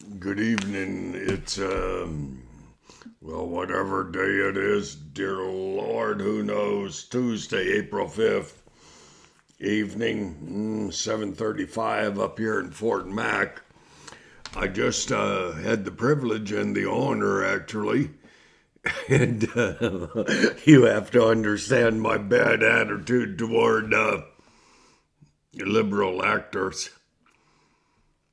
Good evening. It's, whatever day it is, dear Lord, who knows? Tuesday, April 5th, evening, 7:35 up here in Fort Mac. I just had the privilege and the honor, actually, and you have to understand my bad attitude toward liberal actors.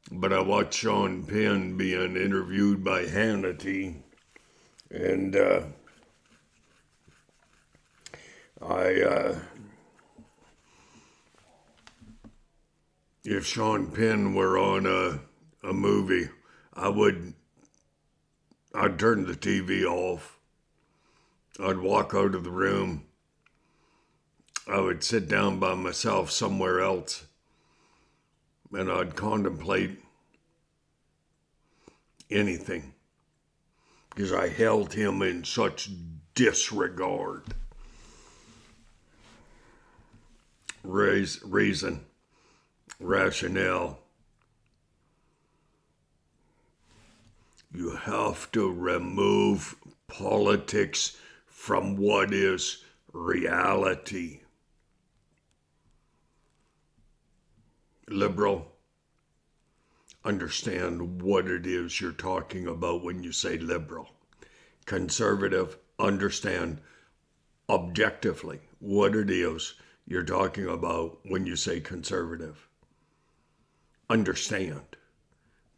But I watched Sean Penn being interviewed by Hannity, and I, if Sean Penn were on a movie, I would, I'd turn the TV off. I'd walk out of the room. I would sit down by myself somewhere else, and I'd contemplate anything because I held him in such disregard. Reason, rationale. You have to remove politics from what is reality. Liberal, understand what it is you're talking about when you say liberal. Conservative, understand objectively what it is you're talking about when you say conservative. Understand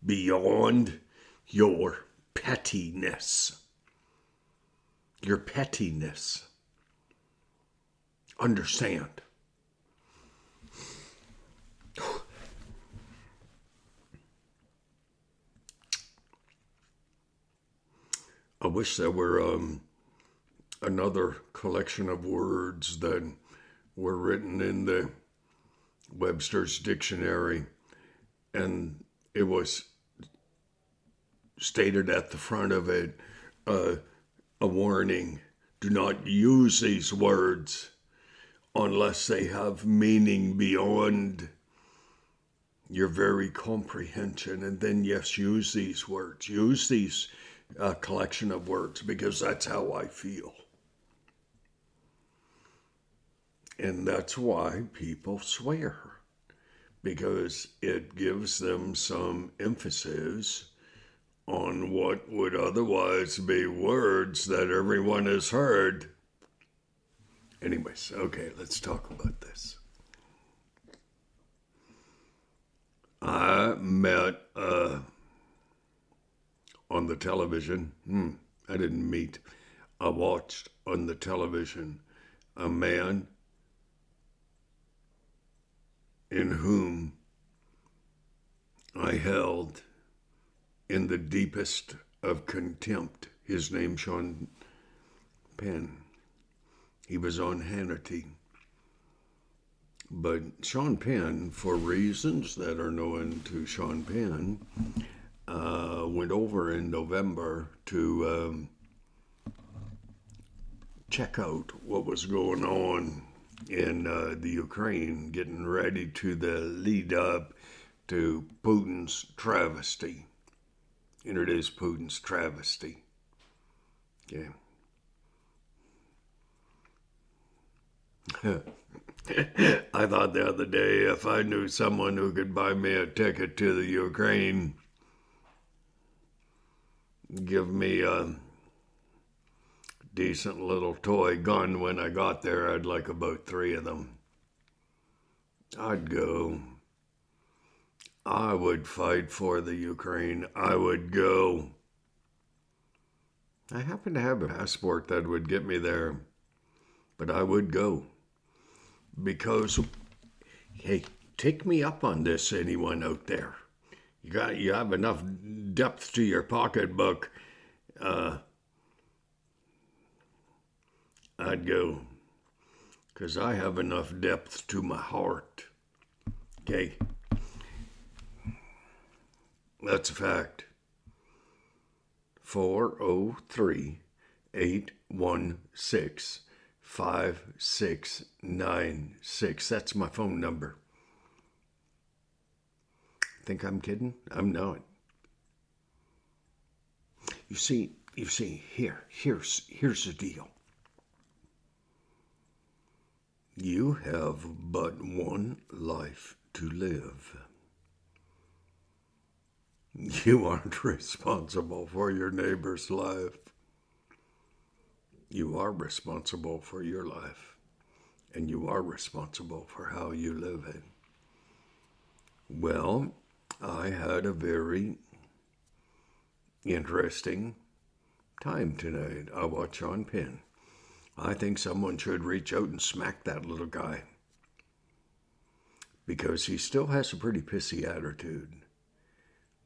beyond your pettiness. Your pettiness. Understand. I wish there were another collection of words that were written in the Webster's dictionary, and it was stated at the front of it a warning: do not use these words unless they have meaning beyond your very comprehension. And then, yes, use these words, use these collection of words, because that's how I feel. And that's why people swear, because it gives them some emphasis on what would otherwise be words that everyone has heard. Anyways, okay, let's talk about this. I met on the television, I didn't meet, I watched on the television a man in whom I held in the deepest of contempt. His name, Sean Penn. He was on Hannity. But Sean Penn, for reasons that are known to Sean Penn, went over in November to check out what was going on in the Ukraine, getting ready to the lead up to Putin's travesty. Introduce Putin's travesty. Okay. I thought the other day, if I knew someone who could buy me a ticket to the Ukraine, give me a decent little toy gun when I got there, I'd like about 3 of them. I'd go. I would fight for the Ukraine. I would go. I happen to have a passport that would get me there, but I would go. Because, hey, take me up on this, anyone out there. You have enough depth to your pocketbook. I'd go, because I have enough depth to my heart. Okay? That's a fact. 403-816-5696. That's my phone number. Think I'm kidding? I'm not. Here's the deal. You have but one life to live. You aren't responsible for your neighbor's life. You are responsible for your life, and you are responsible for how you live it. Well, I had a very interesting time tonight. I watched on Penn. I think someone should reach out and smack that little guy because he still has a pretty pissy attitude.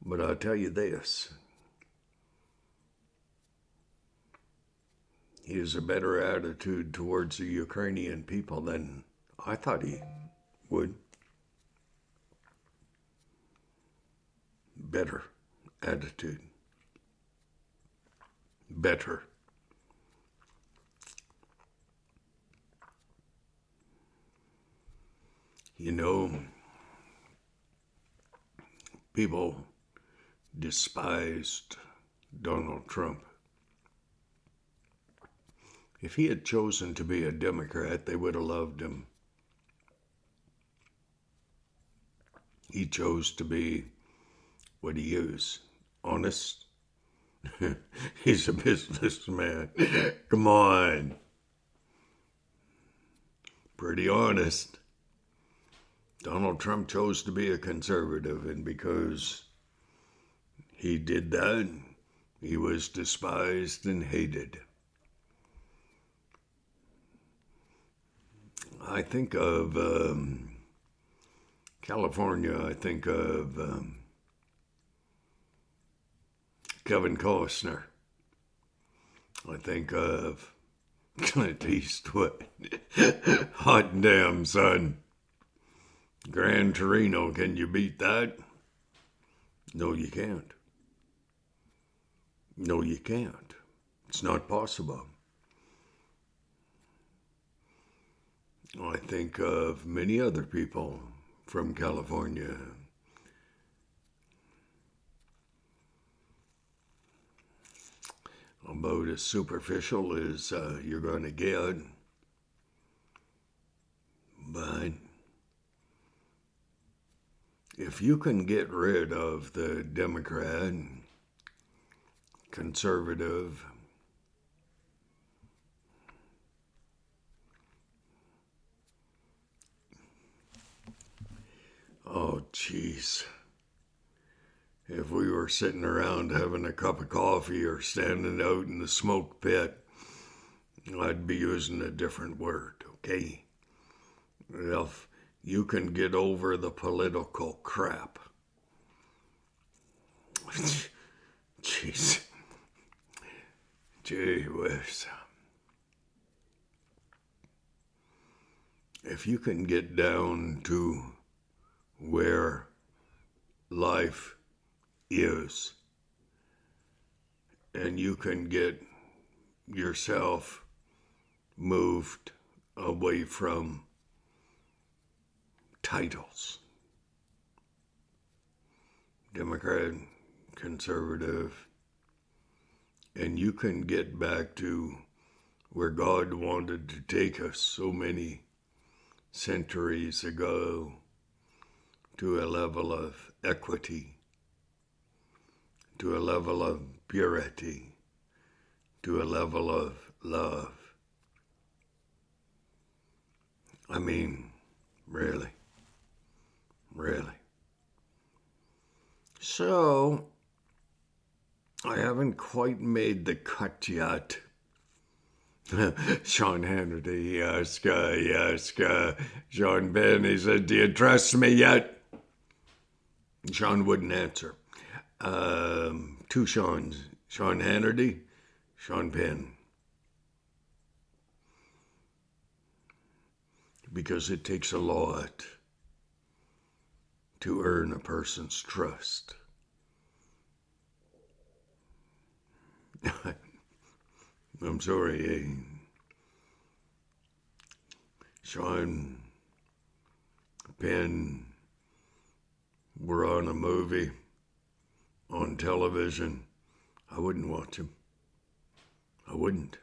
But I'll tell you this. He has a better attitude towards the Ukrainian people than I thought he would. Better attitude. Better. You know, people despised Donald Trump. If he had chosen to be a Democrat, they would have loved him. He chose to be what he is, honest. He's a businessman. Come on. Pretty honest. Donald Trump chose to be a conservative, and because he did that, he was despised and hated. I think of California. I think of Kevin Costner. I think of Clint Eastwood. Hot damn, son. Gran Torino, can you beat that? No, you can't. No, you can't. It's not possible. I think of many other people from California. About as superficial as you're going to get. But if you can get rid of the Democrat, conservative, oh, jeez. If we were sitting around having a cup of coffee or standing out in the smoke pit, I'd be using a different word, okay? If you can get over the political crap. Jeez. Gee whiz. If you can get down to where life is, and you can get yourself moved away from titles, Democrat, conservative, and you can get back to where God wanted to take us so many centuries ago, to a level of equity, to a level of purity, to a level of love. I mean, really. So, I haven't quite made the cut yet. Sean Hannity, yes, Sean Penn, he said, do you trust me yet? Sean wouldn't answer. Two Seans, Sean Hannity, Sean Penn. Because it takes a lot to earn a person's trust. I'm sorry, Sean Penn were on a movie on television. I wouldn't watch him. I wouldn't.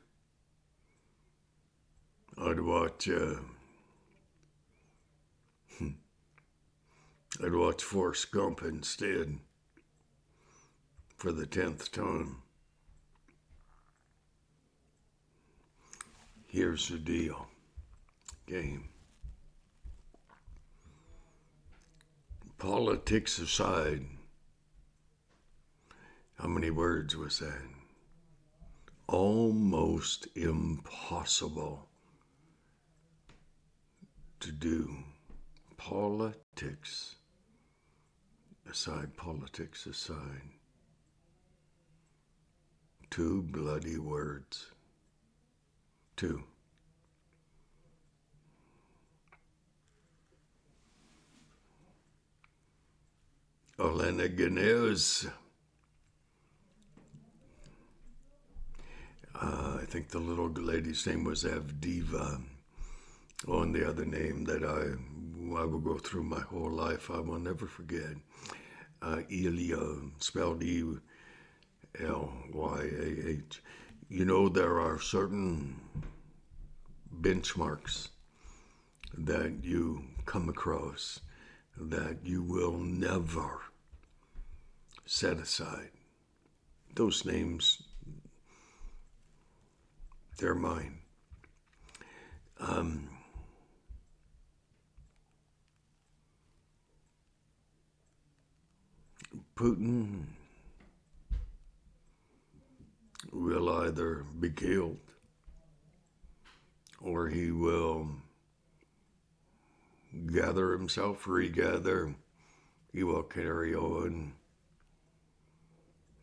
I'd watch. I'd watch Forrest Gump instead for the 10th time. Here's the deal. Game. Politics aside, how many words was that? Almost impossible to do. Politics aside. 2 bloody words. 2. Olena Ganez. I think the little lady's name was Avdiva. Oh, and the other name that I will go through my whole life, I will never forget. Ilya, spelled E-L-Y-A-H. You know, there are certain benchmarks that you come across that you will never set aside. Those names, they're mine. Putin will either be killed or he will gather himself, regather. He will carry on.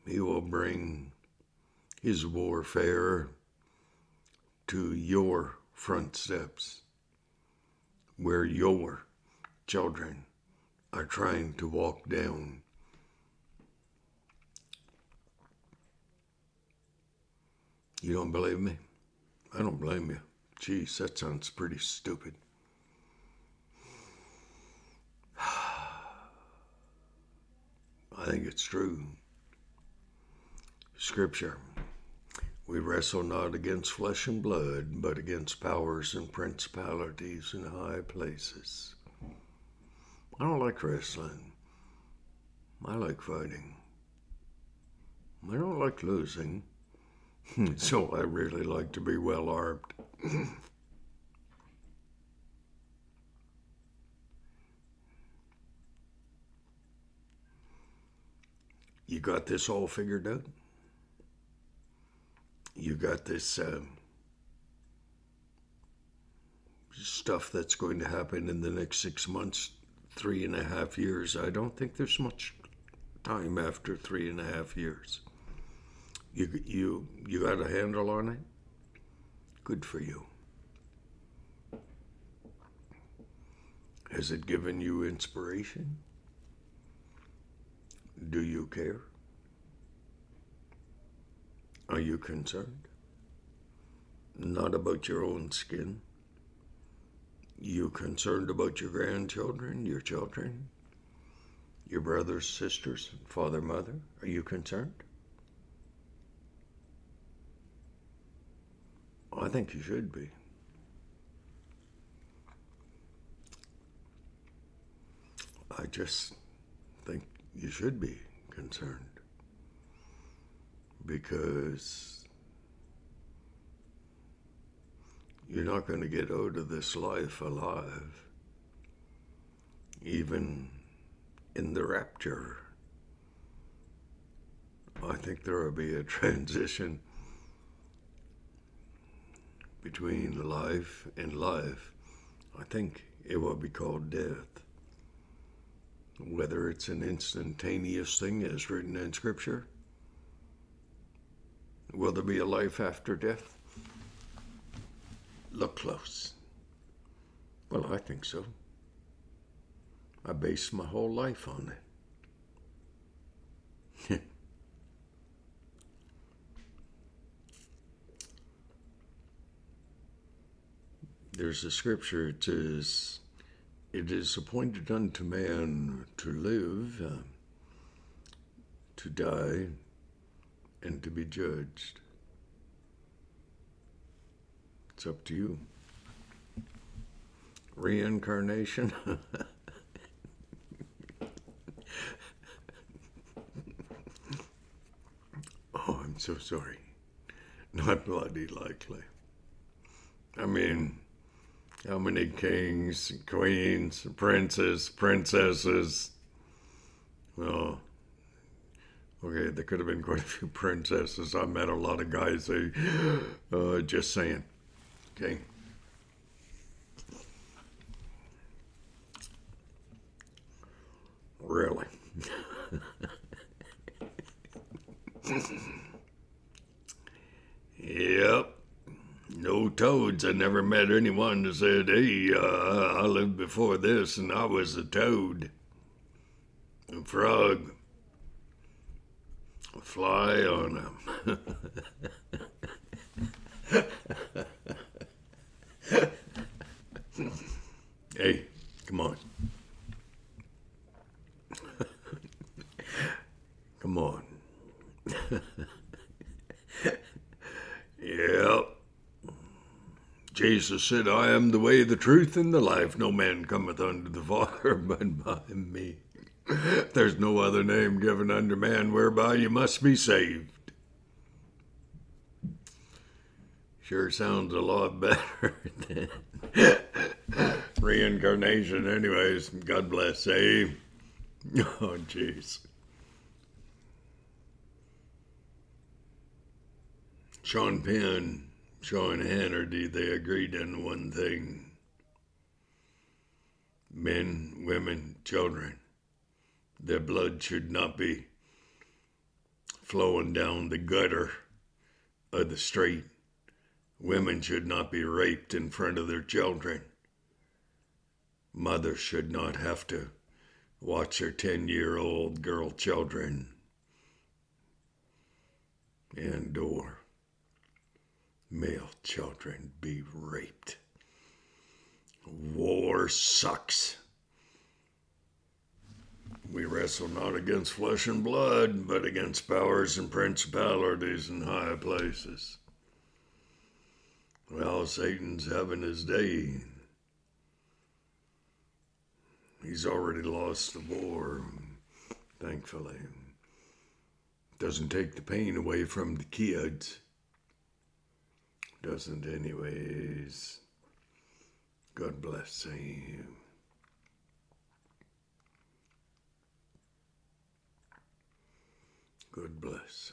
He will bring his warfare to your front steps where your children are trying to walk down. You don't believe me? I don't blame you. Geez, that sounds pretty stupid. I think it's true. Scripture. We wrestle not against flesh and blood, but against powers and principalities in high places. I don't like wrestling. I like fighting. I don't like losing. So I really like to be well armed. You got this all figured out? You got this stuff that's going to happen in the next 6 months, 3.5 years. I don't think there's much time after 3.5 years. You got a handle on it? Good for you. Has it given you inspiration? Do you care? Are you concerned? Not about your own skin. You concerned about your grandchildren, your children, your brothers, sisters, father, mother? Are you concerned? I think you should be. I just think you should be concerned. Because you're not going to get out of this life alive, even in the rapture. I think there will be a transition between life and life. I think it will be called death. Whether it's an instantaneous thing as written in Scripture, will there be a life after death? Look close. Well, I think so. I base my whole life on it. There's a scripture, it says, it is appointed unto man to live, to die, and to be judged. It's up to you. Reincarnation? Oh, I'm so sorry. Not bloody likely. I mean, how many kings, queens, princes, princesses? Well, okay, there could have been quite a few princesses. I met a lot of guys who, just saying. Okay. Really? Yep. No toads. I never met anyone that said, hey, I lived before this and I was a toad, a frog, a fly on them. Hey, come on. Come on. Yep. Jesus said, I am the way, the truth, and the life. No man cometh unto the Father but by me. There's no other name given under man whereby you must be saved. Sure sounds a lot better than reincarnation. Anyways, God bless, eh? Oh, jeez. Sean Penn, Sean Hannity, they agreed on one thing. Men, women, children, their blood should not be flowing down the gutter of the street. Women should not be raped in front of their children. Mothers should not have to watch their 10-year-old girl children and/or male children be raped. War sucks. We wrestle not against flesh and blood, but against powers and principalities in high places. Well, Satan's having his day. He's already lost the war, thankfully. Doesn't take the pain away from the kids. Doesn't anyways. God bless him. God bless.